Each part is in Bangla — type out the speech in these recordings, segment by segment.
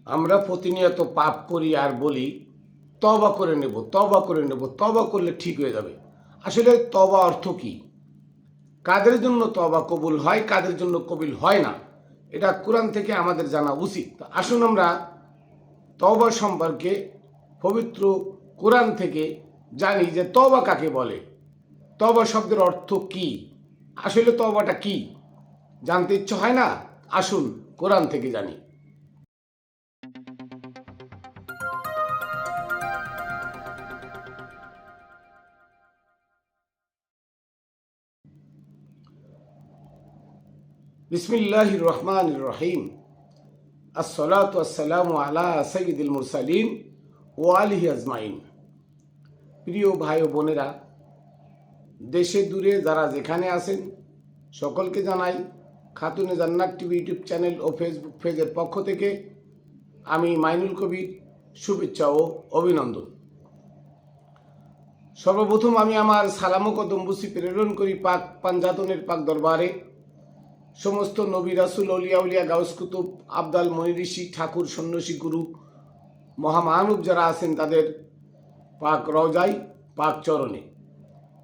আমরা প্রতিনিয়ত পাপ করি আর বলি তওবা করে নেব, তওবা করে নেব, তওবা করলে ঠিক হয়ে যাবে। আসলে তওবা অর্থ কি? কাদের জন্য তওবা কবুল হয়, কাদের জন্য কবুল হয় না, এটা কোরআন থেকে আমাদের জানা উচিত। আসুন আমরা তওবা সম্পর্কে পবিত্র কোরআন থেকে জানি যে তওবা কাকে বলে, তওবা শব্দের অর্থ কি, আসলে তওবাটা কি জানতে ইচ্ছে হয় না? আসুন কোরআন থেকে জানি। বিসমিল্লাহির রহমানির রহিম। আসসালাতু আসসালামু আলা সাইয়্যিদিল মুরসালিন ওয়া আলিহি আজমাইন। প্রিয় ভাই ও বোনেরা, দেশে দূরে যারা যেখানে আছেন সকলকে জানাই খাতুনে জান্নাত টিভি ইউটিউব চ্যানেল ও ফেসবুক পেজের পক্ষ থেকে আমি মাইনুল কবির শুভেচ্ছা ও অভিনন্দন। সর্বপ্রথম আমি আমার সালাম ও কদম বুসি প্রেরণ করি পাক পাঞ্জাতনের পাক দরবারে, সমস্ত নবী রাসূল অলিয়া উলিয়া গাউস কুতুব আবদাল মনি ঋষি ঠাকুর সন্ন্যাসী গুরু মহামানব যারা আছেন তাদের পাক রওজায় পাক চরণে,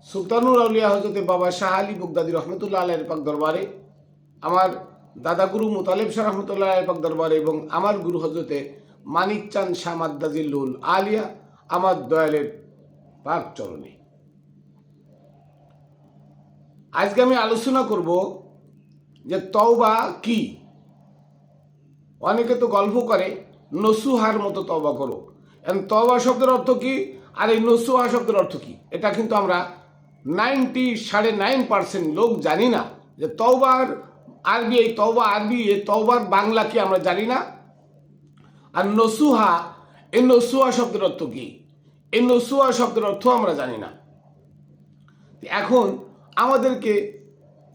সুলতানুল আউলিয়া হজরতে বাবা শাহ আলী বগদাদী রহমতুল্লাহ আলাইহির পাক দরবারে, আমার দাদা গুরু মুতালেব শাহ রহমতুল্লাহ আলাইহির পাক দরবারে এবং আমার গুরু হজরতে মানিক চাঁদ শাহ মাদ্দাজিল্লুল আলিয়া আমার দয়ালের পাক চরণে। আজকে আমি আলোচনা করব যে তওবা কি। অনেকে তো গল্প করে নসুহার মতো তওবা করো, তওবা শব্দের অর্থ কি আর এই নসুহা শব্দের অর্থ কি, এটা কিন্তু আমরা 99.9% লোক জানি না যে তওবার আরবি, এই তওবা আরবি, এই তওবার বাংলা কি আমরা জানি না। আর নসুহা, এই নসুহা শব্দের অর্থ কি, এই নসুহা শব্দের অর্থ আমরা জানি না। এখন আমাদেরকে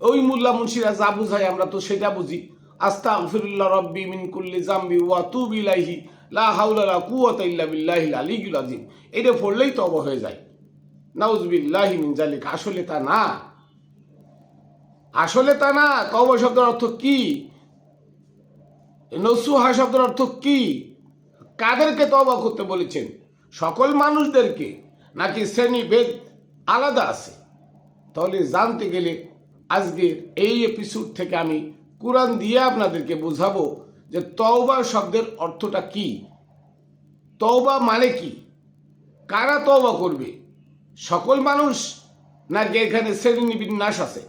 ওই মোল্লা মুন্সিরা যা বুঝায় আমরা তো সেটা বুঝি, আস্তাগফিরুল্লাহ রব্বি মিন কুল্লি জামবি ওয়া আতুবু ইলাইহি লা হাওলা ওয়ালা কুওয়াতা ইল্লা বিল্লাহিল আলিয়্যিল আযীম, এটা পড়লেই তওবা হয়ে যায়। নাউযুবিল্লাহি মিন যালিক। আসলে তা না, আসলে তা না। তওবা শব্দের অর্থ কি, নসুহা শব্দের অর্থ কি, কাদেরকে তওবা করতে বলেছেন? সকল মানুষদেরকে নাকি শ্রেণী ভেদ আলাদা আছে? তাহলে জানতে গেলে আজকের এই এপিসোড থেকে আমি কোরআন দিয়ে আপনাদেরকে বোঝাবো যে তওবা শব্দের অর্থটা কি, তওবা মানে কি, কারা তওবা করবে, সকল মানুষ নাকি এখানে শ্রেণী বিন্যাস আছে?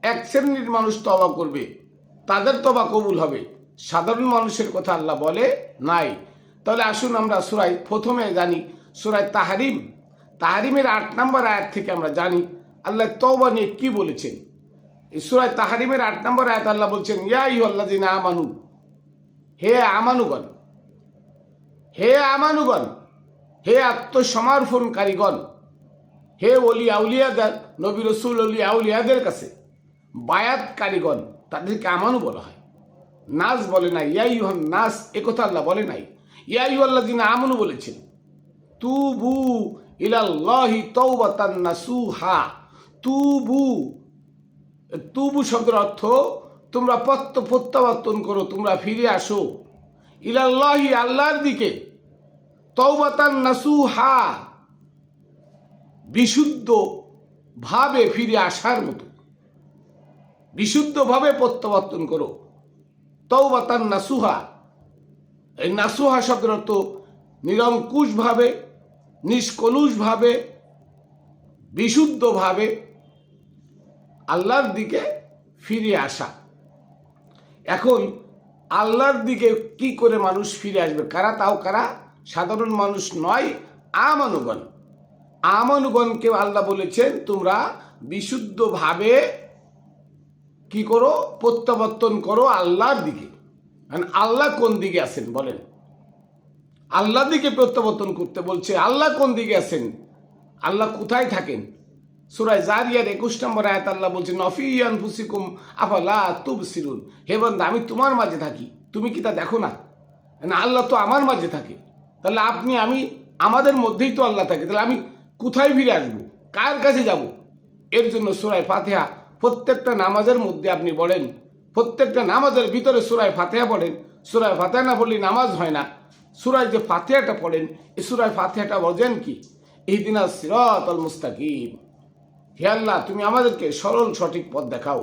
এক শ্রেণীর মানুষ তওবা করবে, তাদের তওবা কবুল হবে, সাধারণ মানুষের কথা আল্লাহ বলে নাই। তাহলে আসুন আমরা সূরা প্রথমে জানি, সূরা তাহরিম, তাহরিমের 8 নম্বর আয়াত থেকে আমরা জানি আল্লাহ তওবা নিয়ে কি বলেছেন। এই সূরা তাহরিমের 8 নম্বর আয়াত আল্লাহ বলছেন, ইয়া আইয়ুহাল্লাযিনা আমানু, হে আমানুগণ, হে আমানুগণ, হে আত্মসমর্পণকারীগণ, হে ওলি আউলিয়াদের, নবী রসুল অলি আউলিয়াদের কাছে বায়াতকারীগণ, তাদেরকে আমানু বলা হয়, নাস বলে নাই। ইয়া আইয়ুহান নাস একথা আল্লাহ বলে নাই, ইয়া আইয়ুহাল্লাযিনা আমানু বলেছেন। তুবু ইলাল্লাহি তাওবাতান নাসুহা, তুবু, তুবু শব্দের অর্থ তোমরা প্রত্যাবর্তন করো, তোমরা ফিরে আসো, ইলাল্লাহি আল্লাহর দিকে, তাওবাতান নাসুহা বিশুদ্ধ ভাবে ফিরে আসার মতো, বিশুদ্ধ ভাবে প্রত্যাবর্তন করো, তাওবাতান নাসুহা। এই নাসুহা শব্দের অর্থ নিরঙ্কুশ ভাবে, নিষ্কলুষ ভাবে, বিশুদ্ধ ভাবে আল্লাহর দিকে ফিরে আসা। এখন আল্লাহর দিকে কি করে মানুষ ফিরে আসবে? কারা? তাও কারা? সাধারণ মানুষ নয়, আমানুগণ। আমানুগণকে আল্লাহ বলেছেন তোমরা বিশুদ্ধভাবে কি করো? প্রত্যাবর্তন করো আল্লাহর দিকে। আল্লাহ কোন দিকে আছেন বলেন? আল্লাহর দিকে প্রত্যাবর্তন করতে বলছে। আল্লাহ কোন দিকে আছেন? আল্লাহ কোথায় থাকেন? সূরা জারিয়ার 21 নম্বর আয়াত আল্লাহ বলছেন, নফি আনফুসিকুম আফালা তুবসিরুন, হে বান্দা আমি তোমার মাঝে থাকি, তুমি কি তা দেখো না? আল্লাহ তো আমার মাঝে থাকে, তাহলে আপনি আমি আমাদের মধ্যেই তো আল্লাহ থাকে, তাহলে আমি কোথায় ফিরে আসবো? কার কাছে যাব? এর জন্য সূরা ফাতিহা প্রত্যেকটা নামাজের মধ্যে আপনি পড়েন, প্রত্যেকটা নামাজের ভিতরে সূরা ফাতিহা পড়েন, সূরা ফাতিহা না পড়লে নামাজ হয় না। সূরায় যে ফাতিহাটা পড়েন, এই সূরায় ফাতিহাটা বোঝেন কি? ইহদিনাস সিরাতাল মুস্তাকিম, হে আল্লাহ তুমি আমাদেরকে সরল সঠিক পথ দেখাও।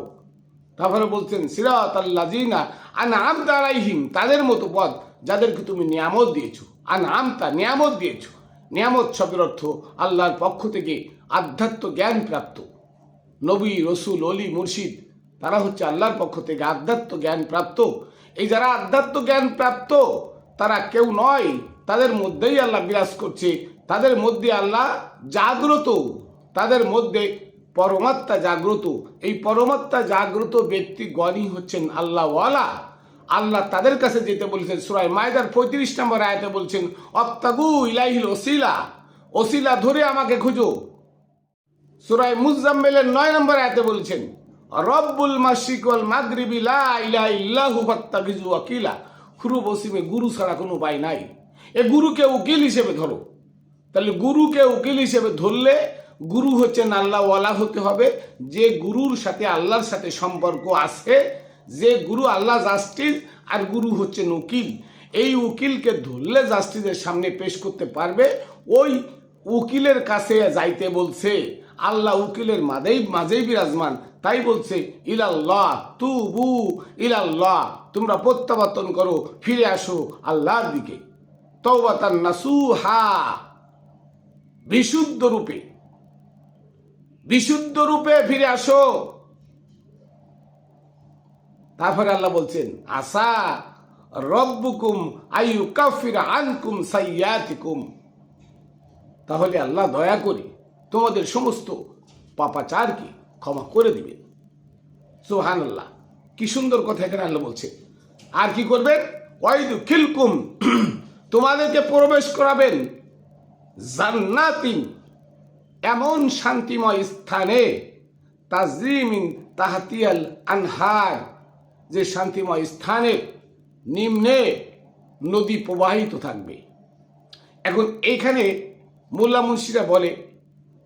তারপরে বলছেন সিরাতাল লাযিনা আনআমতা আলাইহিম, তাদের মতো পথ যাদেরকে তুমি নিয়ামত দিয়েছো। আনআমতা, নিয়ামত দিয়েছো। নিয়ামত শব্দের অর্থ আল্লাহর পক্ষ থেকে আধ্যাত্ম জ্ঞান প্রাপ্ত। নবী, রসুল, অলি, মুর্শিদ তারা হচ্ছে আল্লাহর পক্ষ থেকে আধ্যাত্ম জ্ঞান প্রাপ্ত। এই যারা আধ্যাত্ম জ্ঞান প্রাপ্ত তারা কেউ নয়, তাদের মধ্যেই আল্লাহ বিরাজ করছে, তাদের মধ্যে আল্লাহ জাগ্রত, তাদের মধ্যে পরমাত্মা জাগ্রত। এই পরমাত্মা জাগ্রত ব্যক্তিগণই হচ্ছেন আল্লাহওয়ালা। আল্লাহ তাদের কাছে যেতে বলেছেন। সূরা মায়দার 35 নম্বর আয়াতে বলছেন অবতাগু ইলাইহিল ওসিলা, ওসিলা ধরে আমাকে খুঁজো। সূরা মুজাম্মিলের 9 নম্বর আয়াতে বলছেন রব্বুল মাশরিক ওয়াল মাগরিবি লা ইলাহা ইল্লাহু ফাত্তাগিজু ওয়াকিলা, পূর্ব পশ্চিমে গুরু ছাড়া কোনো উপায় নাই। এ গুরুকে উকিল হিসেবে ধরো। তাহলে গুরুকে উকিল হিসেবে ধরলে গুরু হচ্ছেন আল্লাহওয়ালা হতে হবে, যে গুরুর সাথে আল্লাহর সাথে সম্পর্ক আছে, যে গুরু আল্লাহ জাস্টিস আর গুরু হচ্ছেন উকিল। এই উকিলকে ধরলে জাস্টিসের সামনে পেশ করতে পারবে। ওই উকিলের কাছে যাইতে বলছে। আল্লাহ উকিলের মাঝেই বিরাজমান, তাই বলছে ইলাল্লাহ তুবু ইলাল্লাহ, তোমরা প্রত্যাবর্তন করো, ফিরে আসো আল্লাহর দিকে। তাওবাতান নাসুহা, বিশুদ্ধ রূপে, বিশুদ্ধ রূপে ফিরে আসো। তারপরে আল্লাহ বলছেন আসা রব্বুকুম আইয়ুকাফিরা আনকুম সাইয়্যাতিকুম, তাহলে আল্লাহ দয়া করে তোমাদের সমস্ত পাপাচারকে ক্ষমা করে দিবেন। সুবহানাল্লাহ, কি সুন্দর কথা এখানে আল্লাহ বলছে। আর কি করবেন? ওয়াইদুখিলকুম, তোমাদেরকে প্রবেশ করাবেন জান্নাতিন, এমন শান্তিময় স্থানে, তাজরি মিন তাহতিয়াল আনহার, যে শান্তিময় স্থানের নিম্নে নদী প্রবাহিত থাকবে। এখন এইখানে মোল্লা মুন্সিরা বলে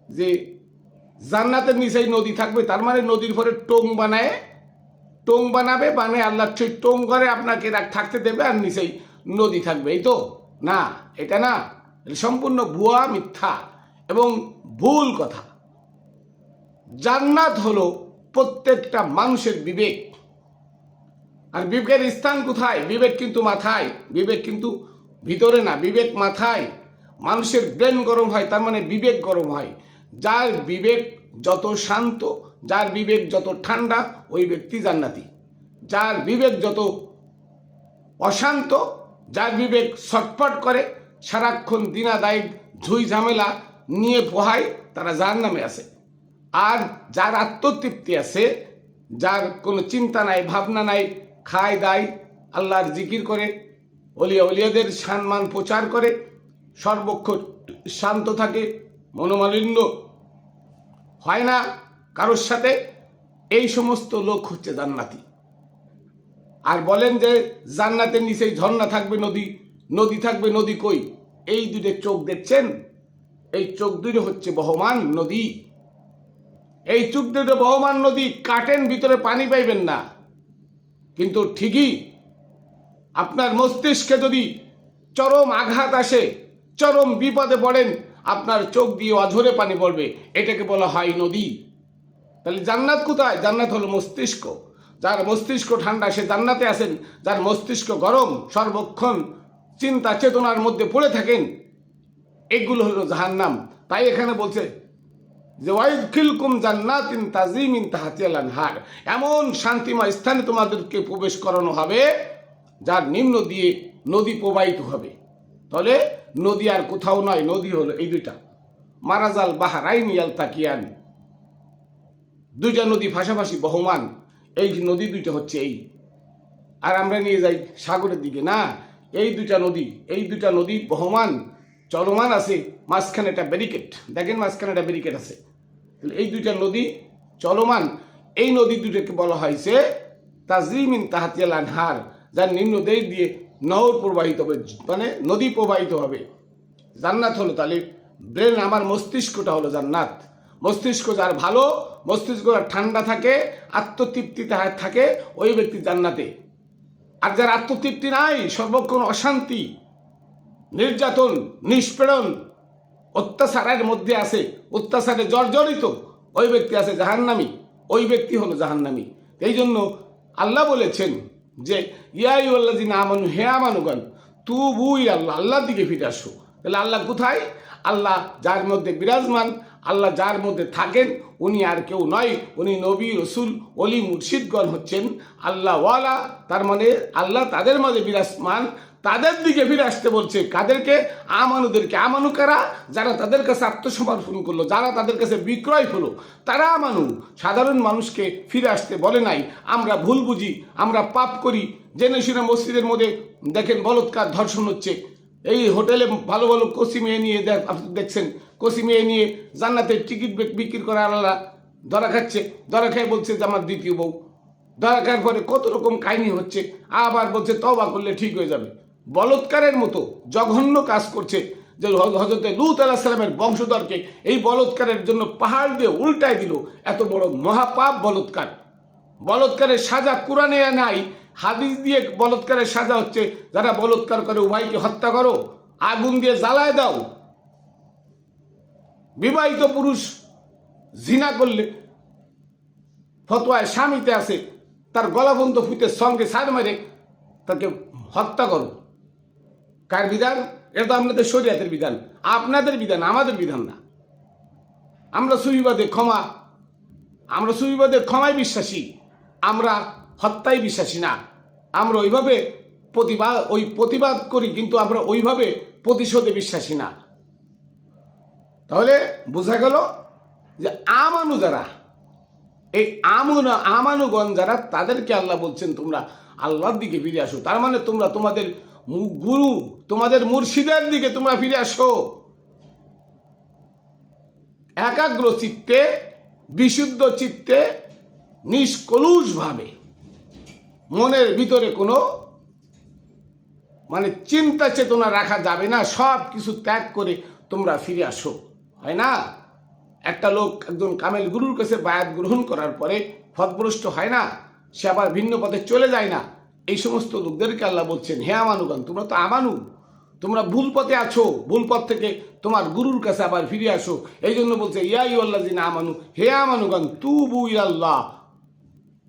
যে জান্নাতের নিচেই নদী থাকবে, তার মানে নদীর পরে টোং বানাবে, মানে আল্লাহ সেই টোং ঘরে আপনাকে থাকতে দেবে আর নিচেই নদী থাকবে। এই তো না, এটা না, সম্পূর্ণ ভুয়া, মিথ্যা এবং ভুল কথা। জান্নাত হলো প্রত্যেকটা মানুষের বিবেক। আর বিবেকের স্থান কোথায়? বিবেক কিন্তু মাথায়, বিবেক কিন্তু ভিতরে না, বিবেক মাথায়। মানুষের ব্রেন গরম হয়, তার মানে বিবেক গরম হয়। যার বিবেক যত শান্ত, যার বিবেক যত ঠান্ডা, ওই ব্যক্তি জান্নাতি। যার বিবেক যত অশান্ত, যার বিবেক ছটফট করে, সারাক্ষণ দিনাদায়ক ঝুই ঝামেলা নিয়ে পোহায়, তারা জাহান্নামে আছে। আর যার আত্মতৃপ্তি আছে, যার কোনো চিন্তা নাই, ভাবনা নাই, খায় দায়, আল্লাহর জিকির করে, অলিয়াদের সম্মান প্রচার করে, সর্বক্ষণ শান্ত থাকে, মনোমালিন্য হয় না কারোর সাথে, এই সমস্ত লোক হচ্ছে জান্নাতি। আর বলেন যে জান্নাতের নিচেই ঝর্ণা থাকবে, নদী থাকবে। নদী কই? এই দুটো চোখ দেখছেন, এই চোখ দুটো হচ্ছে বহমান নদী। এই চোখ দুটো বহমান নদী, কাটেন ভিতরে পানি পাইবেন না, কিন্তু ঠিকই আপনার মস্তিষ্কে যদি চরম আঘাত আসে, চরম বিপদে পড়েন, আপনার চোখ দিয়ে অঝরে পানি পড়বে। এটাকে বলা হয় নদী। তাহলে জান্নাত কোথায়? জান্নাত হলো মস্তিষ্ক। যার মস্তিষ্ক ঠান্ডা সে জান্নাতে আছেন, যার মস্তিষ্ক গরম, সর্বক্ষণ চিন্তা চেতনার মধ্যে পড়ে থাকেন, এগুলো হলো জাহান্নাম। তাই এখানে বলছে যে ওয়াইদখিলকুম জান্নাতিন তাজরি মিন তাহতিয়াল আনহার, এমন শান্তিময় স্থানে তোমাদেরকে প্রবেশ করানো হবে যার নিম্ন দিয়ে নদী প্রবাহিত হবে। তাহলে নদী আর কোথাও নয়, নদী হলো এই দুইটা, মারাজাল বাহরাইনি ইয়ালতাকিয়ান, দুইটা নদী পাশাপাশি বহমান। এই নদী দুইটা হচ্ছে এই। আর আমরা নিয়ে যাই সাগরের দিকে, না, এই দুইটা নদী বহমান, চলমান আছে, মাঝখানে একটা ব্যারিকেড, দেখেন মাঝখানে একটা ব্যারিকেড আছে। এই দুইটা নদী চলমান, এই নদী দুটোকে বলা হয়েছে তাজরি মিন তাহতিয়াল আনহার, যার নিম্ন দেশ দিয়ে নহর প্রবাহিত হবে, মানে নদী প্রবাহিত হবে। জান্নাত হলো, তাহলে ব্রেন, আমার মস্তিষ্কটা হলো জান্নাত। মস্তিষ্ক যার ভালো, মস্তিষ্ক যার ঠান্ডা থাকে, আত্মতৃপ্তি থাকে, ওই ব্যক্তি জান্নাতে। আর যার আত্মতৃপ্তি নাই, সর্বক্ষণ অশান্তি, নির্যাতন, নিষ্পীড়ন, অত্যাচারের মধ্যে আছে, অত্যাচারে জর্জরিত, ওই ব্যক্তি আছে জাহান্নামী, ওই ব্যক্তি হলো জাহান্নামী। এই জন্য আল্লাহ বলেছেন যে ইয়া আইয়ুহাল্লাযীনা আমানু, হে আমানুগণ, তুবু ইলাল্লাহ, আল্লাহর দিকে ফিরে আসো। তাহলে আল্লাহ কোথায়? আল্লাহ যার মধ্যে বিরাজমান, আল্লাহ যার মধ্যে থাকেন, উনি আর কেউ নয়, উনি নবী, রসুল, অলি, মুর্শিদগণ হচ্ছেন আল্লাহ ওয়ালা। তার মানে আল্লাহ তাদের মাঝে বিরাজমান, তাদের দিকে ফিরে আসতে বলছে। কাদেরকে? আমানুদেরকে। আমানু কারা? যারা তাদের কাছে আত্মসমর্পণ করলো, যারা তাদের কাছে বিক্রয় হলো, তারা আমানু। সাধারণ মানুষকে ফিরে আসতে বলে নাই। আমরা ভুল বুঝি, আমরা পাপ করি, জেনে শুনে মসজিদের মধ্যে দেখেন বলৎকার, ধর্ষণ হচ্ছে। এই হোটেলে ভালো ভালো কচি মেয়ে নিয়ে আপনি দেখছেন, কচি মেয়ে নিয়ে জান্নাতের টিকিট বিক্রি করে আল্লাহ ধরা খাচ্ছে। ধরা খেয়ে বলছে যে আমার দ্বিতীয় বউ। ধরা খাওয়ার পরে কত রকম কাহিনী হচ্ছে, আবার বলছে তওবা করলে ঠিক হয়ে যাবে। বলৎকারের মতো জঘন্য কাজ করছে। যে হযরতে লূত আলাইহিস সালামের বংশধরকে এই বলৎকারের জন্য পাহাড় দিয়ে উল্টায় দিল। এত বড় মহাপাপ বলৎকার। বলৎকারের সাজা কোরআনে নাই, হাদিস দিয়ে বলৎকারের সাজা হচ্ছে যারা বলৎকার করে উভয়কে হত্যা করো, আগুন দিয়ে জ্বালায় দাও। বিবাহিত পুরুষ জিনা করলে ফতোয়ায় স্বামীতে আছে, তার গলাবন্ধ ফুটের সঙ্গে সার মেরে তাকে হত্যা করো। কার বিধান? এটা তো আপনাদের শরীয়তের বিধান, আপনাদের বিধান, আমাদের বিধান না। আমরা সুবিবাদে ক্ষমায় বিশ্বাসী, আমরা হত্যায় বিশ্বাসী না। আমরা ওইভাবে প্রতিবাদ করি, কিন্তু আমরা ওইভাবে প্রতিশোধে বিশ্বাসী না। তাহলে বোঝা গেল যে আমানু যারা, এই আমানুগণ যারা, তাদেরকে আল্লাহ বলছেন তোমরা আল্লাহর দিকে ফিরে আসো। তার মানে তোমরা তোমাদের গুরু, তোমাদের মুর্শিদের দিকে তোমরা ফিরে আসো। একাগ্র চিত্তে, বিশুদ্ধ চিত্তে, নিষ্কলুষ ভাবে, মনের ভিতরে কোনো চিন্তা চেতনা রাখা যাবে না। সব কিছু ত্যাগ করে তোমরা ফিরে আসো। হয় না, একটা লোক একজন কামেল গুরুর কাছে বায়াত গ্রহণ করার পরে পথভ্রষ্ট হয় না, সে আবার ভিন্ন পথে চলে যায় না। এই সমস্ত লোকদেরকে আল্লাহ বলছেন হে আমানুগণ, তোমরা তো আমানু, তোমরা ভুল পথে আছো, ভুল পথ থেকে তোমার গুরুর কাছে আবার ফিরে আসো। এই জন্য বলছে ইয়া আইয়ুহাল্লাযীনা আমানু, হে আমানুগণ, তুবু ইলাল্লাহ,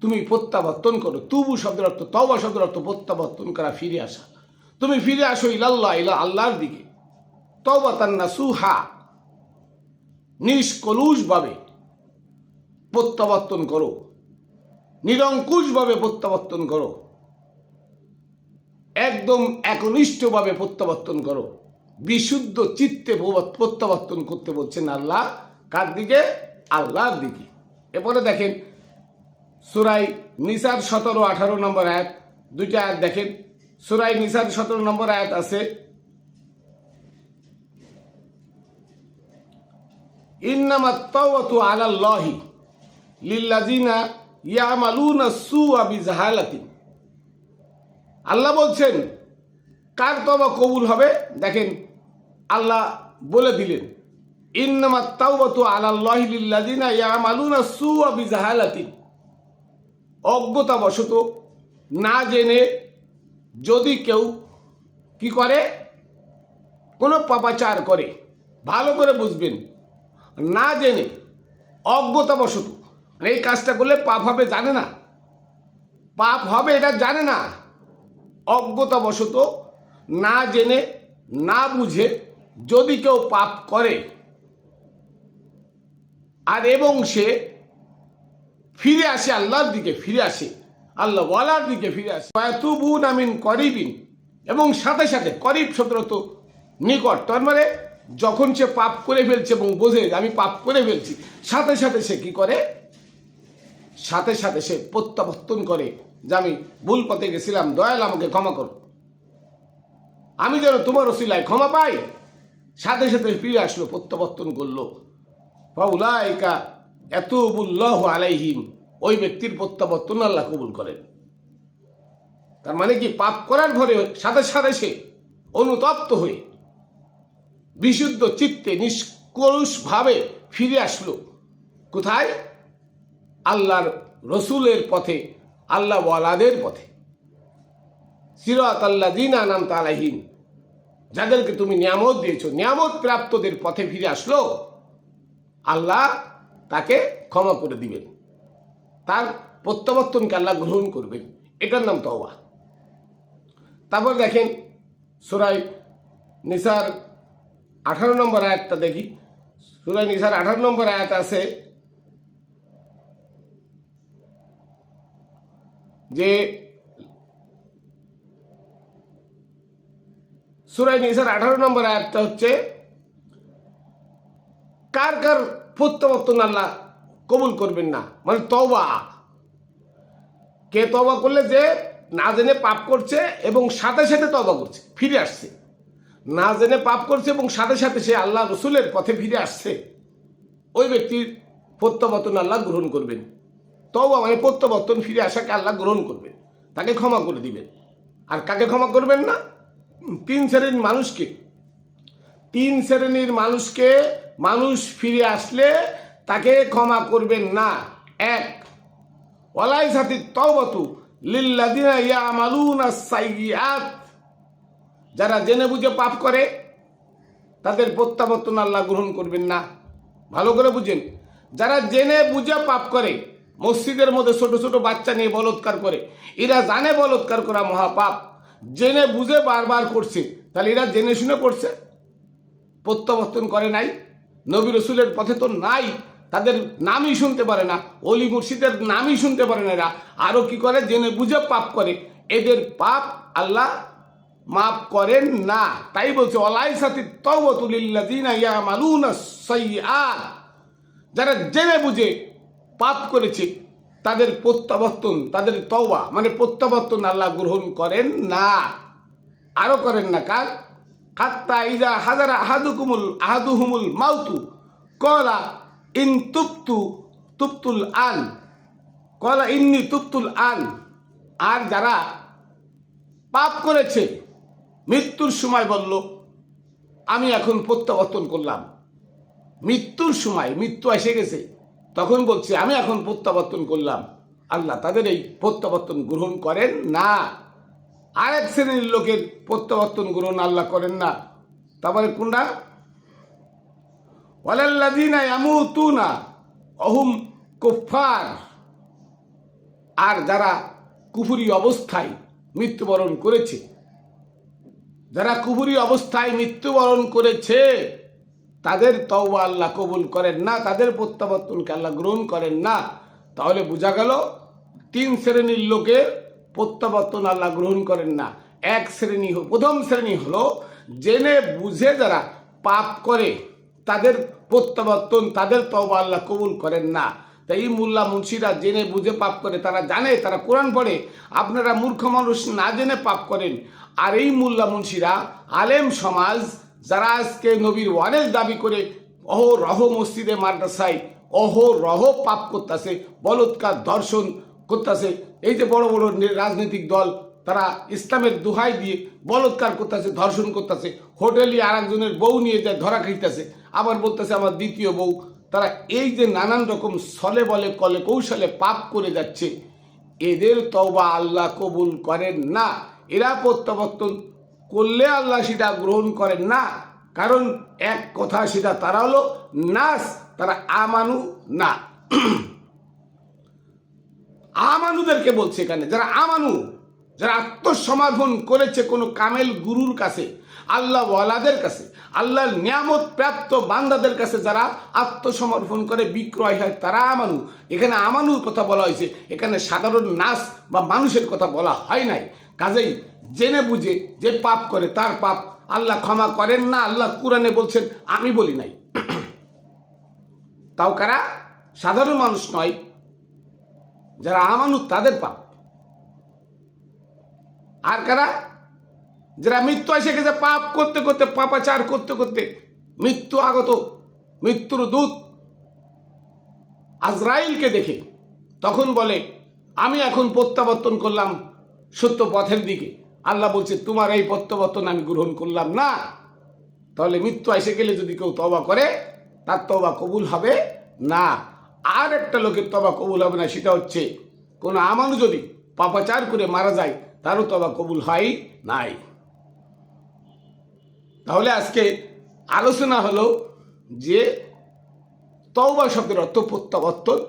তুমি প্রত্যাবর্তন করো। তুবু শব্দের অর্থ, তওবা শব্দের অর্থ প্রত্যাবর্তন করা, ফিরে আসা। তুমি ফিরে আসো ইলাল্লাহ, আল্লাহর দিকে। তাওবাতান নাসুহা, নিষ্কলুষভাবে প্রত্যাবর্তন করো, নিরঙ্কুশভাবে প্রত্যাবর্তন করো, একদম একনিষ্ঠভাবে প্রত্যাবর্তন করো। বিশুদ্ধ চিত্তে প্রত্যাবর্তন করতে বলছেন আল্লাহ। কার দিকে? আল্লাহর দিকে। এরপরে দেখেন সূরা নিসার 17-18 নম্বর আয়াত, দুইটা আয়াত দেখেন। সূরা নিসার 17 নম্বর আয়াত আছে ইন্নামাত তাওবাতু আলাল্লাহি লিল্লাযিনা ইয়ামালুনা সুআ বিজাহালাতিন। আল্লাহ বলছেন কার তওবা কবুল হবে? দেখেন আল্লাহ বলে দিলেন ইন্নামাত তাওবাতু আলাল্লাহি লিল্লাযিনা ইয়ামালুনা সুআ বিজাহালাতিন। অজ্ঞতাবশত, না জেনে যদি কেউ কি করে, কোনো পাপাচার করে, ভালো করে বুঝবেন, না জেনে অজ্ঞতাবশত, এই কাজটা করলে পাপ হবে জানে না, পাপ হবে এটা জানে না, অজ্ঞতাবশত, না জেনে, না বুঝে যদি কেউ পাপ করে আর এবং সে ফিরে আসে আল্লাহর দিকে, ফিরে আসে আল্লাহ ওয়ালার দিকে, ফিরে আসে ফায়াতুবুনা মিন করিবিন, এবং সাথে সাথে, করিব শব্দত নিকট, তার মানে যখন সে পাপ করে ফেলছে এবং বোঝে আমি পাপ করে ফেলছি, সাথে সাথে সে কি করে? সাথে সাথে সে প্রত্যাবর্তন করে যে আমি ভুল পথে গেছিলাম, দয়াল আমাকে ক্ষমা করো, আমি যেন তোমার ওসিলায় ক্ষমা পাই। সাথে সাথে ফিরে আসলো, প্রত্যাবর্তন করলো। ফাউলাইকা ইয়াতুবুল্লাহু আলাইহিম, ওই ব্যক্তির প্রত্যাবর্তন আল্লাহ কবুল করেন। তার মানে কি, পাপ করার পরে সাথে সাথে সে অনুতপ্ত হয়ে বিশুদ্ধ চিত্তে নিষ্কলুষ ভাবে ফিরে আসলো। কোথায়? আল্লাহর রসুলের পথে, আল্লাহ ওয়ালাদের পথে। তার মানে কি, পাপ করার পরে সাথে সাথে সে অনুতপ্ত হয়ে বিশুদ্ধ চিত্তে নিষ্কলুষ ভাবে ফিরে আসলো। কোথায়? আল্লাহর রসুলের পথে, আল্লাহ ওয়ালাদের পথে। সিরাতাল্লাযীনা আনআমতা আলাইহিম, যাদেরকে তুমি নিয়ামত দিয়েছো, নিয়ামত প্রাপ্তদের পথে ফিরে আসলো, আল্লাহ তাকে ক্ষমা করে দিবেন, তার প্রত্যাবর্তনকে আল্লাহ গ্রহণ করবেন। এটার নাম তওবা। তারপর দেখেন সূরা নিসার 18 নম্বর আয়াতটা দেখি। সূরা নিসার 18 নম্বর আয়াত আছে যে সূরা নিসার 18 নম্বর আয়াতটা হচ্ছে কার কার প্রত্যাবর্তন আল্লাহ কবুল করবেন না, মানে তওবা। কে তওবা করলে? যে না জেনে পাপ করছে এবং সাথে সাথে তওবা করছে, ফিরে আসছে। না জেনে পাপ করছে এবং সাথে সাথে সে আল্লাহ রসুলের পথে ফিরে আসছে, ওই ব্যক্তির প্রত্যাবর্তন আল্লাহ গ্রহণ করবেন। তওবা মানে প্রত্যাবর্তন, ফিরে আসাকে আল্লাহ গ্রহণ করবেন, তাকে ক্ষমা করে দিবেন। আর কাকে ক্ষমা করবেন না? তিন শ্রেণীর মানুষকে। তিন শ্রেণীর মানুষকে মানুষ ফিরে আসলে তাকে ক্ষমা করবেন না। এক, ওয়ালাইসাতিত তাওবাতু লিল্লাযিনা ইয়ামালুনাস সাইয়্যাত, যারা জেনে বুঝে পাপ করে তাদের প্রত্যাবর্তন আল্লাহ গ্রহণ করবেন না। ভালো করে বুঝেন, যারা জেনে বুঝে পাপ করে, মসজিদের মধ্যে ছোট ছোট বাচ্চা নিয়ে বলৎকার করে, এরা জানে বলৎকার করা মহাপাপ, জেনে বুঝে বারবার করছে, তাহলে এরা জেনে শুনে করছে, প্রত্যাবর্তন করে নাই। নবী রসুলের পথে তো নাই, তাদের নামই শুনতে পারে না, অলি মুর্শিদের নামই শুনতে পারে না। এরা আরো কি করে? জেনে বুঝে পাপ করে, এদের পাপ আল্লাহ মাফ করেন না। তাই বলছে ওয়ালাইসাতিত তাওবাতু লিল্লাযিনা ইয়ামালুনাস সাইয়্যাত, যারা জেনে বুঝে পাপ করেছে তাদের প্রত্যাবর্তন, তাদের তওবা মানে প্রত্যাবর্তন আল্লাহ গ্রহণ করেন না। আরো করেন না কার? হাত্তা ইযা হাযারা আহাদুহুমুল মাউতু ক্বালা ইন তুবতুল আন, ক্বালা ইন্নী তুবতুল আন। আর যারা পাপ করেছে মৃত্যুর সময় বলল আমি এখন প্রত্যাবর্তন করলাম, মৃত্যুর সময়, মৃত্যু এসে গেছে, তখন বলছে আমি এখন প্রত্যাবর্তন করলাম, আল্লাহ তাদের এই প্রত্যাবর্তন গ্রহণ করেন না। আরেক শ্রেণীর লোকের প্রত্যাবর্তন গ্রহণ আল্লাহ করেন না। তারপরে কোনটা? ওয়ালাল্লাযিনা ইয়ামুতুনা ওয়াহুম কুফফার, আর যারা কুফরি অবস্থায় মৃত্যুবরণ করেছে, যারা কুফরি অবস্থায় মৃত্যুবরণ করেছে তাদের তওবা আল্লাহ কবুল করেন না, তাদের প্রত্যাবর্তনকে আল্লাহ গ্রহণ করেন না। তাহলে বোঝা গেল তিন শ্রেণীর লোকের প্রত্যাবর্তন আল্লাহ গ্রহণ করেন না। এক শ্রেণী, প্রথম শ্রেণী হলো জেনে বুঝে যারা পাপ করে তাদের প্রত্যাবর্তন, তাদের তওবা আল্লাহ কবুল করেন না। তাই মোল্লা মুন্সিরা জেনে বুঝে পাপ করে, তারা জানে, তারা কোরআন পড়ে। আপনারা মূর্খ মানুষ না জেনে পাপ করেন। আর এই মোল্লা মুন্সিরা, আলেম সমাজ যারা আজকে নবীর ওয়ারেস দাবি করে অহরহ মসজিদে মাদ্রাসায় অহরহ পাপ করতেছে, বলৎকার ধর্ষণ করতেছে, এই যে বড় বড় রাজনৈতিক দল তারা ইসলামের দোহাই দিয়ে বলৎকার করতেছে, ধর্ষণ করতেছে, হোটেলে আর একজনের বউ নিয়ে যায় ধরা খাইতেছে, আবার বলতেছে আমার দ্বিতীয় বউ। তারা এই যে নানান রকম ছলে বলে কলে কৌশলে পাপ করে যাচ্ছে, এদের তওবা আল্লাহ কবুল করেন না। এরা প্রত্যাবর্তন করলে আল্লাহ সেটা গ্রহণ করেন না। কারণ এক কথা, সেটা তারা হলো নাস, তারা আমানু না। আমানুদেরকে বলছে এখানে, যারা আমানু, যারা আত্মসমর্পণ করেছে কোনো কামেল গুরুর কাছে, আল্লাহ ওয়ালাদের কাছে, আল্লাহর নিয়ামত প্রাপ্ত বান্দাদের কাছে যারা আত্মসমর্পণ করে বিক্রয় হয়, তারা আমানু। এখানে আমানুর কথা বলা হয়েছে, এখানে সাধারণ নাস বা মানুষের কথা বলা হয় নাই। কাজেই জেনে বুঝে যে পাপ করে তার পাপ আল্লাহ ক্ষমা করেন না। আল্লাহ কুরআনে বলছেন, আমি বলি নাই। তাও কারা? সাধারণ মানুষ নয়, যারা আমানু তাদের পাপ। আর কারা? যারা মৃত্যু এসে গেছে, পাপ করতে করতে, পাপাচার করতে করতে মৃত্যু আগত, মৃত্যুর দূত আজরাইলকে দেখে তখন বলে আমি এখন প্রত্যাবর্তন করলাম সত্য পথের দিকে। আল্লাহ বলছে তোমার এই প্রত্যাবর্তন আমি গ্রহণ করলাম না। তাহলে মৃত্যু এসে গেলে যদি কেউ তওবা করে, তার তওবা কবুল হবে না। আর একটা লোকের তওবা কবুল হবে না, সেটা হচ্ছে কোনো আমানু যদি পাপাচার করে মারা যায়, তারও তওবা কবুল হয় নাই। তাহলে আজকে আলোচনা হলো যে তওবা শব্দের অর্থ প্রত্যাবর্তন,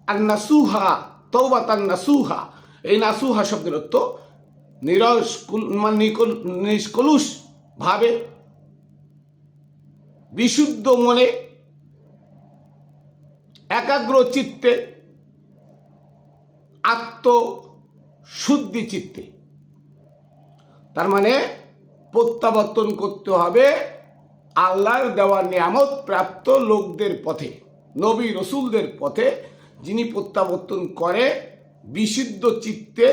আর নাসুহা, তওবাতান নাসুহা, এই নাসুহা শব্দের অর্থ নিষ্কলুষ ভাবে বিশুদ্ধ মনে একাগ্র চিত্তে আত্মশুদ্ধি চিত্তে। তার মানে প্রত্যাবর্তন করতে হবে আল্লাহর দেওয়া নিয়ামত প্রাপ্ত লোকদের পথে, নবী রসুলদের পথে। যিনি প্রত্যাবর্তন করে বিশুদ্ধ চিত্তে,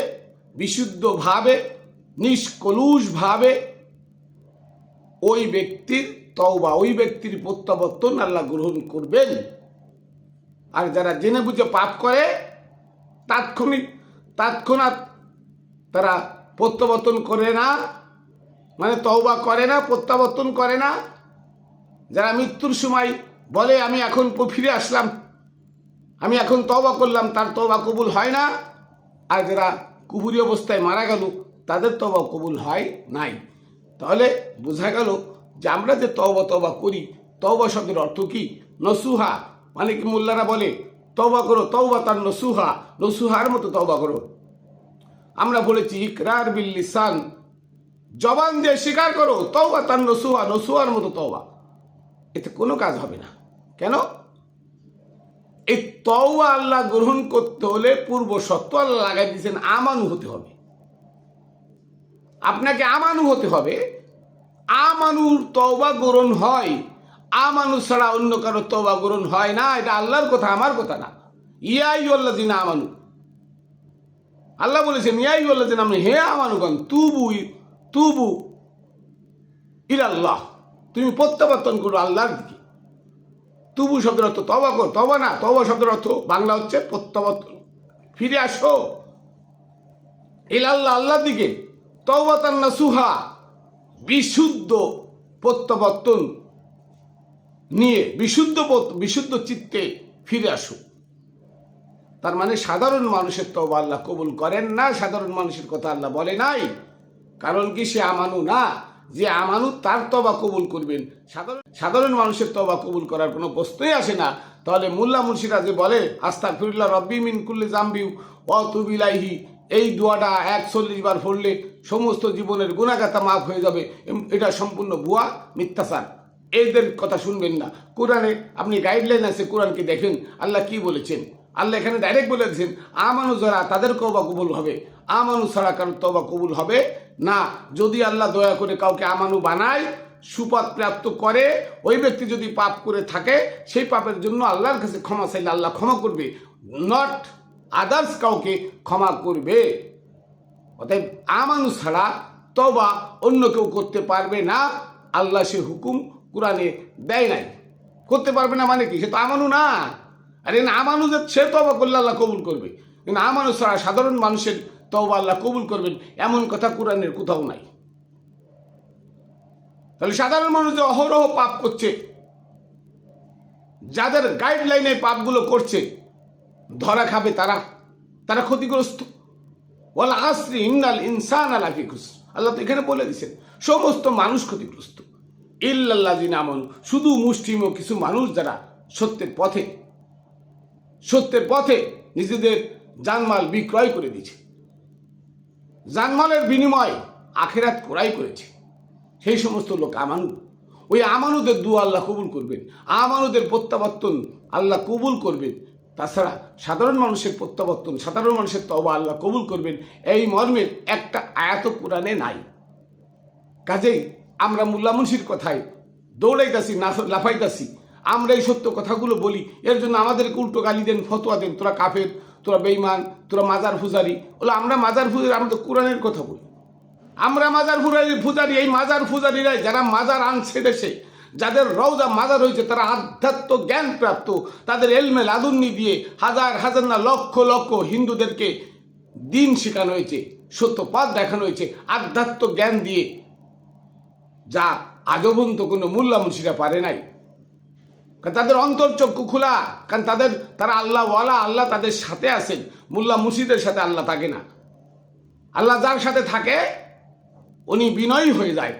বিশুদ্ধভাবে, নিষ্কলুষভাবে, ওই ব্যক্তির তওবা, ওই ব্যক্তির প্রত্যাবর্তন আল্লাহ গ্রহণ করবেন। আর যারা জেনে বুঝে পাপ করে তৎক্ষণাৎ তারা প্রত্যাবর্তন করে না, মানে তওবা করে না, প্রত্যাবর্তন করে না। যারা মৃত্যুর সময় বলে আমি এখন ফিরে আসলাম, আমি এখন তওবা করলাম, তার তওবা কবুল হয় না। আর যারা কুফরি অবস্থায় মারা গেল তাদের তওবা কবুল হয় নাই। তাহলে বোঝা গেল যে আমরা যে তওবা করি, তওবা শব্দের অর্থ কি? নসুহা, মানে কি মোল্লারা বলে তওবা করো, তওবাতান নসুহা, নসুহার মতো তওবা করো। আমরা বলেছি ইকরার বিল লিসান, জবান দিয়ে স্বীকার করো, তওবাতান নসুহা, নসুহার মতো তওবা। এতে কোনো কাজ হবে না। কেন? এই তওবা আল্লাহ গ্রহণ করতে হলে পূর্ব শর্ত আল্লাহ লাগাই দিয়েছেন, আমানু হতে হবে। আপনাকে আমানু হতে হবে। আমানুর তওবা গ্রহণ হয়, আমানু ছাড়া অন্য কারো তওবা গ্রহণ হয় না। এটা আল্লাহর কথা, আমার কথা না। ইয়া আইয়ুহাল্লাযিনা আমানু, আল্লাহ বলেছেন ইয়া আইয়ুহাল্লাযিনা আমানু, হে আমানুগণ, তুবু ইলাল্লাহ, তুমি প্রত্যাবর্তন করো আল্লাহর দিকে। তুবু শব্দের অর্থ তওবা কর, তওবা না, তওবা শব্দের অর্থ বাংলা হচ্ছে প্রত্যাবর্তন, ফিরে আসো ইলাল্লাহ, আল্লাহর দিকে। তওবাতান নাসুহা, বিশুদ্ধ প্রত্যাবর্তন নিয়ে বিশুদ্ধ চিত্তে ফিরে আসো। তার মানে সাধারণ মানুষের তওবা আল্লাহ কবুল করেন না, সাধারণ মানুষের কথা আল্লাহ বলে নাই। কারণ কি? সে আমানু না। যে আমানু তার তওবা কবুল করবেন, সাধারণ মানুষের তওবা কবুল করার কোনো প্রশ্নই আসে না। তাহলে মোল্লা মুর্শিদরা যে বলে আস্তাগফিরুল্লাহ রব্বি মিন কুল্লি যামবি ওয়া তুবু ইলাইহি, এই দোয়াটা 140 বার পড়লে সমস্ত জীবনের গুনাহগাতা মাফ হয়ে যাবে, এটা সম্পূর্ণ ভুয়া, মিথ্যাচার। এদের কথা শুনবেন না। কোরআনে আপনি গাইডলাইন আছে, কোরআনকে দেখেন আল্লাহ কি বলেছেন। আল্লাহ এখানে ডাইরেক্ট বলে দিয়েছেন আমানু যারা, তাদের তওবা কবুল হবে, আমানু ছাড়া কারোর তওবা কবুল হবে না। যদি আল্লাহ দয়া করে কাউকে আমানু বানায়, সুপথ প্রাপ্ত করে, ওই ব্যক্তি যদি পাপ করে থাকে, সেই পাপের জন্য আল্লাহর কাছে ক্ষমা চাইলে আল্লাহ ক্ষমা করবে, নট আদার্স কাউকে ক্ষমা করবে। অতএব আমানু ছাড়া তওবা অন্য কেউ করতে পারবে না। আল্লাহ সে হুকুম কোরআনে দেয় নাই। করতে পারবে না মানে কি? সে তো আমানু না। আর এই আমানু যে সে তওবা করলে আল্লাহ কবুল করবে, কিন্তু আমানু ছাড়া সাধারণ মানুষের তওবা আল্লাহ কবুল করবেন এমন কথা কোরআনের কোথাও নাই। তাহলে সাধারণ মানুষ যে অহরহ পাপ করছে, যাদের গাইডলাইনে পাপগুলো করছে, ধরা খাবে তারা ক্ষতিগ্রস্ত। ওয়াল আসরি ইন্নাল ইনসানা লাফি খুসর, আল্লাহ তো এখানে বলে দিয়েছেন সমস্ত মানুষ ক্ষতিগ্রস্ত। ইল্লাল্লাযিনা আমানু, শুধু মুষ্টিমেয় কিছু মানুষ যারা সত্যের পথে নিজেদের জানমাল বিক্রয় করে দিয়েছে, জানমালের বিনিময় আখিরাত ক্রয় করেছে, সেই সমস্ত লোক আমানু। ওই আমানুদের দুয়া আল্লাহ কবুল করবেন, আমানুদের প্রত্যাবর্তন আল্লাহ কবুল করবেন। তাছাড়া সাধারণ মানুষের প্রত্যাবর্তন, সাধারণ মানুষের তওবা আল্লাহ কবুল করবেন, এই মর্মের একটা আয়াত কোরআনে নাই। কাজেই আমরা মোল্লা মুন্সির কথায় দৌড়াইতাছি, লাফাইতাছি। আমরা এই সত্য কথাগুলো বলি, এর জন্য আমাদেরকে উল্টো গালি দেন, ফতোয়া দেন, তোরা কাফের, তোরা বেঈমান, তোরা মাজার পূজারি। বলে আমরা মাজার পূজারি, আমরা তো কোরআনের কথা বলি। আমরা মাজার পূজারি, এই মাজার পূজারীরাই যারা মাজার আনছে দেশে, যাদের রওজা মাজার হয়েছে, তারা আধ্যাত্ম জ্ঞান প্রাপ্ত, তাদের এলমে লাদুন্নি দিয়ে হাজার হাজার না লক্ষ লক্ষ হিন্দুদেরকে দিন শেখানো হয়েছে, সত্য পথ দেখানো হয়েছে আধ্যাত্ম জ্ঞান দিয়ে, যা আজও পর্যন্ত কোনো মোল্লা মুন্সিরা পারে নাই। কারণ তাদের অন্তর্চক্ষু খোলা, কারণ তারা আল্লাহ ওয়ালা, আল্লাহ তাদের সাথে আছেন। মোল্লা মুর্শিদের সাথে আল্লাহ থাকে না। আল্লাহ যার সাথে থাকে উনি বিনয়ী হয়ে যায়,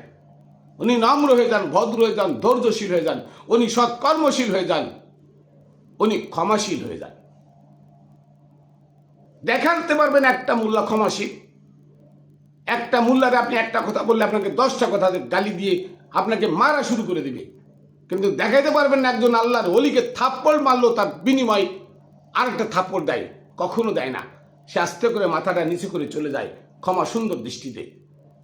উনি নম্র হয়ে যান, ভদ্র হয়ে যান, ধৈর্যশীল হয়ে যান, উনি সৎকর্মশীল হয়ে যান, উনি ক্ষমাশীল হয়ে যান। দেখাতে পারবেন একটা মোল্লা ক্ষমাশীল? একটা মোল্লারে আপনি একটা কথা বললে আপনাকে 10টা কথা গালি দিয়ে আপনাকে মারা শুরু করে দিবে, কিন্তু দেখাইতে পারবেন না একজন আল্লাহর ওলিকে থাপ্পড় মারলো তার বিনিময়ে আরেকটা থাপ্পড় দেয়? কখনো দেয় না। সে আস্তে করে মাথাটা নিচু করে চলে যায় ক্ষমা সুন্দর দৃষ্টিতে।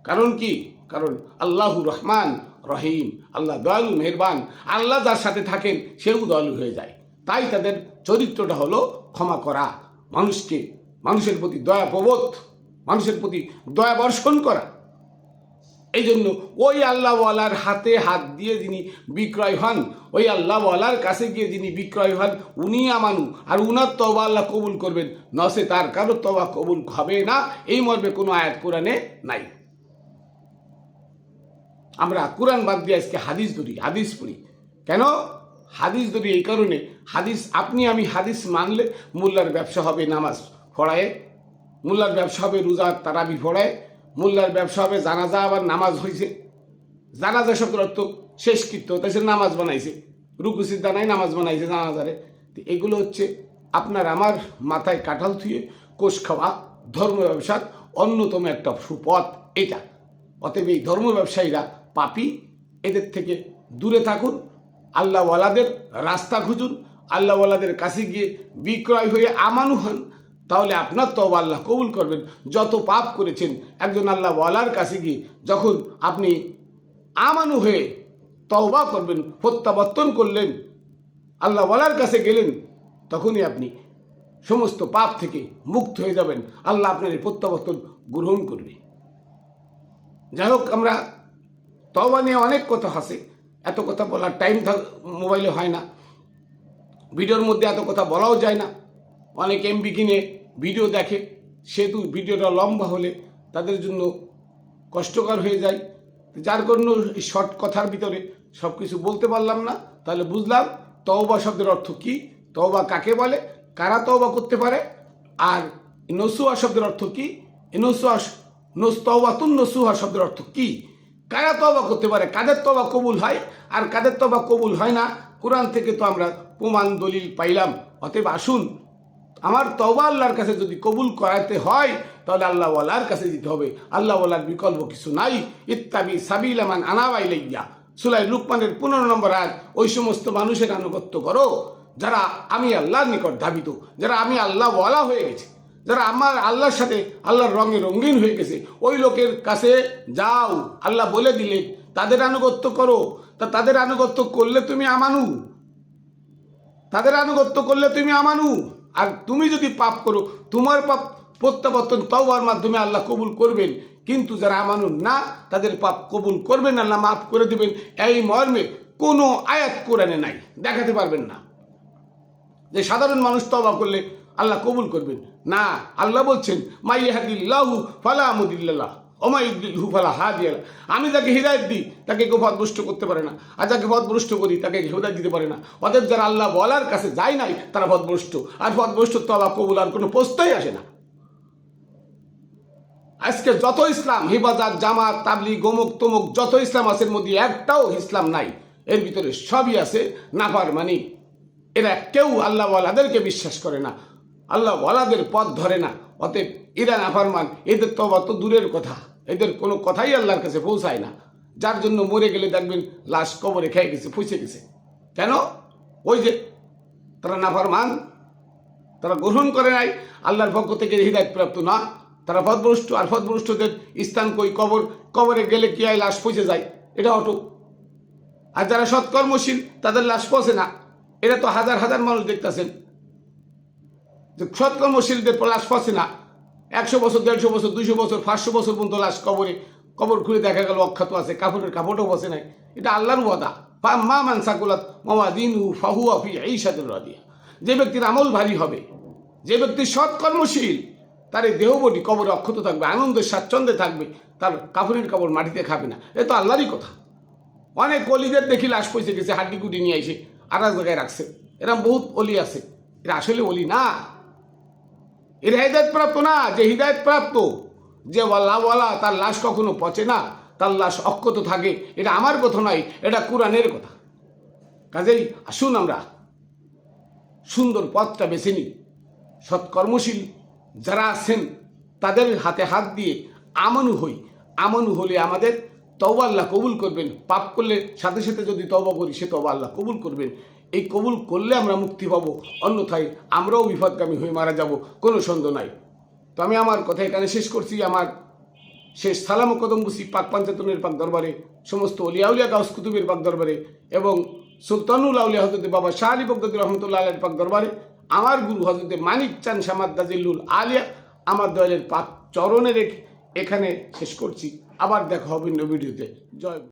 কারণ কি? কারণ আল্লাহু রহমান রহিম, আল্লাহ দয়ালু মেহেরবান। আল্লাহ যার সাথে থাকেন সেও দয়ালু হয়ে যায়। তাই তাদের চরিত্রটা হলো ক্ষমা করা, মানুষকে, মানুষের প্রতি দয়া প্রবোধ, মানুষের প্রতি দয়া বর্ষণ করা। এই জন্য ওই আল্লাহওয়ালার হাতে হাত দিয়ে যিনি বিক্রয় হন, ওই আল্লাহওয়ালার কাছে গিয়ে যিনি বিক্রয় হন, উনি আমানু, আর উনার তওবা আল্লাহ কবুল করবেন, নসে তার কারো তওবা কবুল হবে না। এই মর্মে কোনো আয়াত কোরআনে নাই। আমরা কোরআন বাদ দিয়ে আজকে হাদিস ধরি, হাদিস পড়ি। কেন হাদিস ধরি? এই কারণে, হাদিস আপনি আমি হাদিস মানলে মোল্লার ব্যবসা হবে নামাজ পড়ায়, মোল্লার ব্যবসা হবে রোজা তারাবি পড়ায়, মোল্লার ব্যবসা হবে জানাজা, আবার নামাজ হয়েছে, জানাজা শব্দের অর্থ শেষকৃত্য, তাই সে নামাজ বানাইছে, রুকু সিজদা নাই, নামাজ বানাইছে জানাজারে। এগুলো হচ্ছে আপনার আমার মাথায় কাঁঠাল থুয়ে কোষ খাওয়া ধর্ম ব্যবসার অন্যতম একটা সুপথ এটা। অতএব এই ধর্ম ব্যবসায়ীরা পাপী, এদের থেকে দূরে থাকুন, আল্লাহওয়ালাদের রাস্তা খুঁজুন, আল্লাহওয়ালাদের কাছে গিয়ে বিক্রয় হয়ে আমানু হন, তাহলে আপনার তওবা আল্লাহ কবুল করবেন। যত পাপ করেছেন একজন আল্লাহওয়ালার কাছে গিয়ে যখন আপনি আমানু হয়ে তওবা করবেন, প্রত্যাবর্তন করলেন, আল্লাহওয়ালার কাছে গেলেন, তখনই আপনি সমস্ত পাপ থেকে মুক্ত হয়ে যাবেন। আল্লাহ আপনার এই প্রত্যাবর্তন গ্রহণ করবে। যাই হোক, আমরা তওবা নিয়ে অনেক কথা আছে, এত কথা বলার টাইম মোবাইলে হয় না, ভিডিওর মধ্যে এত কথা বলাও যায় না। অনেক এমবি কিনে ভিডিও দেখে, সেহেতু ভিডিওটা লম্বা হলে তাদের জন্য কষ্টকর হয়ে যায়। যার জন্য শর্ট কথার ভিতরে সব কিছু বলতে পারলাম না। তাহলে বুঝলাম তওবা শব্দের অর্থ কি, তওবা কাকে বলে, কারা তওবা করতে পারে, আর নসুহা শব্দের অর্থ কি, তওবাতুন নসুহা শব্দের অর্থ কি, কারা তওবা করতে পারে, কাদের তওবা কবুল হয় আর কাদের তওবা কবুল হয় না। কোরআন থেকে তো আমরা প্রমাণ দলিল পাইলাম। অতএব আসুন, আমার তওবা আল্লাহর কাছে যদি কবুল করাতে হয় তাহলে আল্লাহওয়ালার কাছে দিতে হবে। আল্লাহওয়ালার বিকল্প কিছু নাই। ইত্তাবি সাবিলা মান আনাবা ইলাইয়া, সূরা লুকমানের 15 নম্বর আয়াত। ওই সমস্ত মানুষের আনুগত্য করো যারা আমি আল্লাহর নিকট ধাবিত, যারা আমি আল্লাহওয়ালা হয়ে গেছে, যারা আমার আল্লাহর সাথে আল্লাহর রঙে রঙিন হয়ে গেছে, ওই লোকের কাছে যাও। আল্লাহ বলে দিলেন তাদের আনুগত্য করো। তা তাদের আনুগত্য করলে তুমি আমানু, তাদের আনুগত্য করলে তুমি আমানু। আর তুমি যদি পাপ করো, তোমার পাপ প্রত্যাবর্তন তওবার মাধ্যমে আল্লাহ কবুল করবেন। কিন্তু যারা আমানু না, তাদের পাপ কবুল করবেন, আল্লাহ মাফ করে দিবেন। এই মর্মে কোনো আয়াত কোরআনে নাই, দেখাতে পারবেন না যে সাধারণ মানুষ তওবা করলে আল্লাহ কবুল করবেন। না, আল্লাহ বলছেন মাই ইয়াহদিল্লাহু ফালা মুদিল্লা ওমা ইউদ্দিলহু ফালা হাদিয়া লাহু। আমি যাকে হিদায়াত দিই তাকে কেউ পথভ্রষ্ট করতে পারে না, আর যাকে পথভ্রষ্ট করি তাকে হিদায়াত দিতে পারে না। অতএব যারা আল্লাহ বলার কাছে যায় নাই তারা পথভ্রষ্ট, আর পথভ্রষ্ট তওবা কবুল আর কোনো প্রশ্নই আসে না। আজকে যত ইসলাম, হিফাজত, জামাত, তাবলীগ, অমুক তমুক, যত ইসলাম আছে এর মধ্যে একটাও ইসলাম নাই। এর ভিতরে সবই আছে নাফরমানি। এরা কেউ আল্লাহওয়ালাদেরকে বিশ্বাস করে না, আল্লাহওয়ালাদের পথ ধরে না। অতএব এরা নাফরমান, এদের তওবা তো দূরের কথা, এদের কোনো কথাই আল্লাহর কাছে পৌঁছায় না। যার জন্য মরে গেলে দেখবেন লাশ কবরে খেয়ে গেছে, ফুঁসে গেছে। কেন? ওই যে তারা নাফরমান, তারা গ্রহণ করে নাই আল্লাহর পক্ষ থেকে হিদায়াত প্রাপ্ত না, তারা পথভ্রষ্ট। আর পথভ্রষ্টদের স্থান কই? কবর। কবরে গেলে কি হয়? লাশ পচে যায়, এটা অটো। আর যারা সৎকর্মশীল তাদের লাশ পচে না। এরা তো হাজার হাজার মানুষ দেখতেছেন যে সৎকর্মশীলদের লাশ পচে না। 100 বছর, 150 বছর, 200 বছর, 500 বছর পর্যন্ত লাশ কবর খুলে দেখা গেল অক্ষত আছে, কাপড়ের কাপড়ও বসে নাই। এটা আল্লাহর ওয়াদা। মা মান সাকুলাত মাওয়াজিনহু ফাহুয়া ফি ঈশাতির রাদিয়া। যে ব্যক্তির আমল ভারী হবে, যে ব্যক্তি সৎকর্মশীল, তার এই দেহবটি কবরে অক্ষত থাকবে, আনন্দের স্বাচ্ছন্দ্যে থাকবে, তার কাপড়ের কাপড় মাটিতে খাবে না। এ তো আল্লাহরই কথা। অনেক অলিদের দেখি লাশ পয়সে গেছে, হাড্ডি কুটি নিয়ে এসে আর এক জায়গায় রাখছে। এরা বহুত অলি আছে, এরা আসলে অলি না, এরা হিদায়াত প্রাপ্ত না। যে হিদায়াত প্রাপ্ত যে আল্লাহওয়ালা তার লাশ কখনো পচে না, তার লাশ অক্ষত থাকে, এটা আমার কথা নয়, এটা কোরআনের কথা। কাজেই আসুন আমরা সুন্দর পথটা বেছে নিই। সৎকর্মশীল যারা আছেন তাদের হাতে হাত দিয়ে আমানু হই। আমানু হলে আমাদের তওবা আল্লাহ কবুল করবেন। পাপ করলে সাথে সাথে যদি তওবা করি, সে তওবা আল্লাহ কবুল করবেন। এই কবুল করলে আমরা মুক্তি পাবো, অন্যথায় আমরাও বিপদগামী হয়ে মারা যাব, কোনো সন্দেহ নাই। তো আমি আমার কথা এখানে শেষ করছি। আমার শেষ সালাম ও কদম বুসি পাক পাঞ্চাতনের পাক দরবারে, সমস্ত অলিয়াউলিয়া গাউস কুতুবের পাক দরবারে এবং সুলতানুল আউলিয়া হজরত বাবা শাহ আলী বগদাদী রহমতুল্লাহ আলাইহির পাক দরবারে, আমার গুরু হজরত মানিক চাঁদ শামাদ দাজিলুল আলিয়া আমার দয়ালের পাক চরণে রেখে এখানে শেষ করছি। আবার দেখা হবে অন্য ভিডিওতে। জয়।